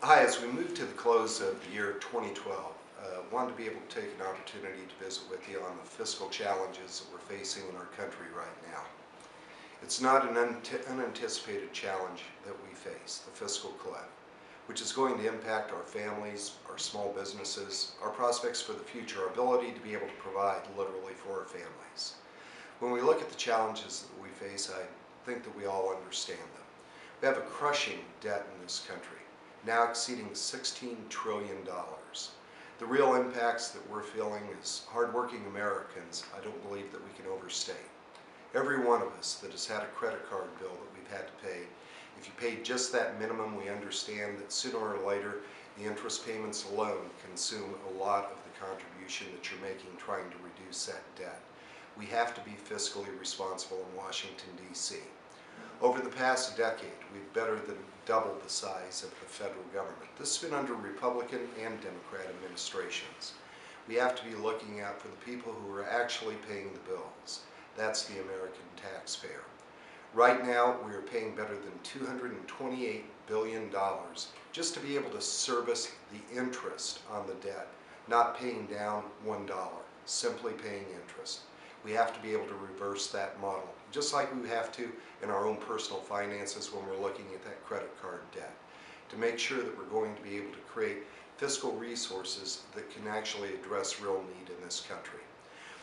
Hi, as we move to the close of the year 2012, wanted to be able to take an opportunity to visit with you on the fiscal challenges that we're facing in our country right now. It's not an unanticipated challenge that we face, the fiscal cliff, which is going to impact our families, our small businesses, our prospects for the future, our ability to be able to provide literally for our families. When we look at the challenges that we face, I think that we all understand them. We have a crushing debt in this country, now exceeding $16 trillion. The real impacts that we're feeling as hardworking Americans, I don't believe that we can overstate. Every one of us that has had a credit card bill that we've had to pay, if you paid just that minimum, we understand that sooner or later the interest payments alone consume a lot of the contribution that you're making trying to reduce that debt. We have to be fiscally responsible in Washington, D.C. Over the past decade, we've better than doubled the size of the federal government. This has been under Republican and Democrat administrations. We have to be looking out for the people who are actually paying the bills. That's the American taxpayer. Right now, we are paying better than $228 billion just to be able to service the interest on the debt, not paying down $1, simply paying interest. We have to be able to reverse that model, just like we have to in our own personal finances when we're looking at that credit card debt, to make sure that we're going to be able to create fiscal resources that can actually address real need in this country.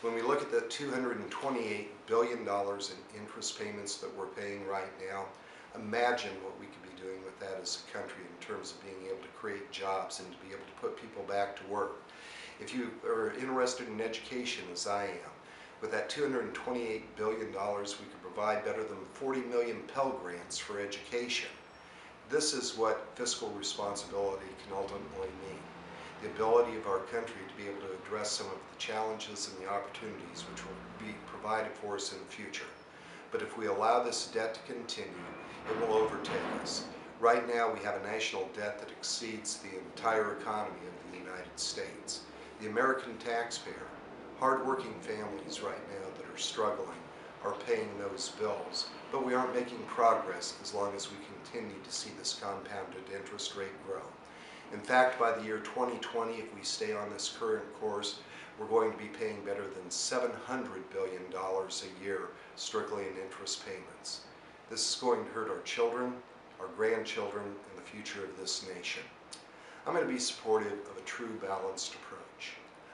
When we look at the $228 billion in interest payments that we're paying right now, imagine what we could be doing with that as a country in terms of being able to create jobs and to be able to put people back to work. If you are interested in education, as I am, with that $228 billion, we could provide better than 40 million Pell Grants for education. This is what fiscal responsibility can ultimately mean. The ability of our country to be able to address some of the challenges and the opportunities which will be provided for us in the future. But if we allow this debt to continue, it will overtake us. Right now we have a national debt that exceeds the entire economy of the United States. The American taxpayer, hardworking families right now that are struggling, are paying those bills, but we aren't making progress as long as we continue to see this compounded interest rate grow. In fact, by the year 2020, if we stay on this current course, we're going to be paying better than $700 billion a year strictly in interest payments. This is going to hurt our children, our grandchildren, and the future of this nation. I'm going to be supportive of a true balanced approach.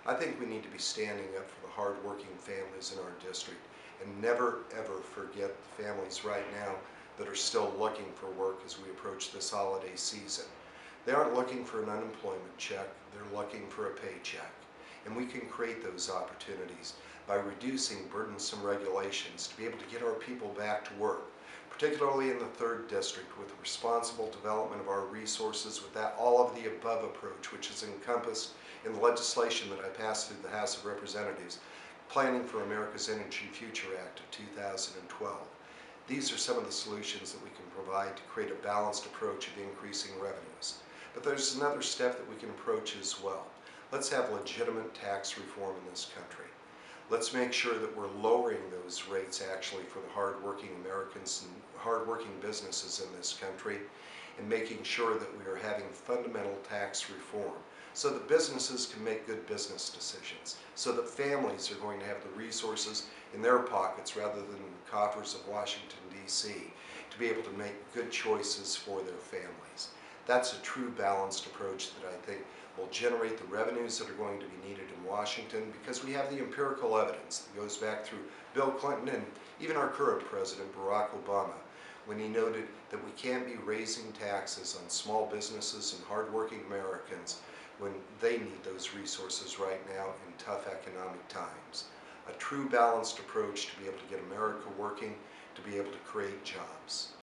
I think we need to be standing up for the hard-working families in our district and never ever forget the families right now that are still looking for work as we approach this holiday season. They aren't looking for an unemployment check, they're looking for a paycheck. And we can create those opportunities by reducing burdensome regulations to be able to get our people back to work, particularly in the 3rd District, with responsible development of our resources with that all of the above approach, which is encompassed in the legislation that I passed through the House of Representatives, Planning for America's Energy Future Act of 2012. These are some of the solutions that we can provide to create a balanced approach of increasing revenues. But there's another step that we can approach as well. Let's have legitimate tax reform in this country. Let's make sure that we're lowering those rates actually for the hardworking Americans and hardworking businesses in this country, and making sure that we are having fundamental tax reform so that businesses can make good business decisions, so that families are going to have the resources in their pockets rather than in the coffers of Washington, D.C. to be able to make good choices for their families. That's a true balanced approach that I think will generate the revenues that are going to be needed in Washington, because we have the empirical evidence that goes back through Bill Clinton and even our current President Barack Obama, when he noted that we can't be raising taxes on small businesses and hardworking Americans when they need those resources right now in tough economic times. A true balanced approach to be able to get America working, to be able to create jobs.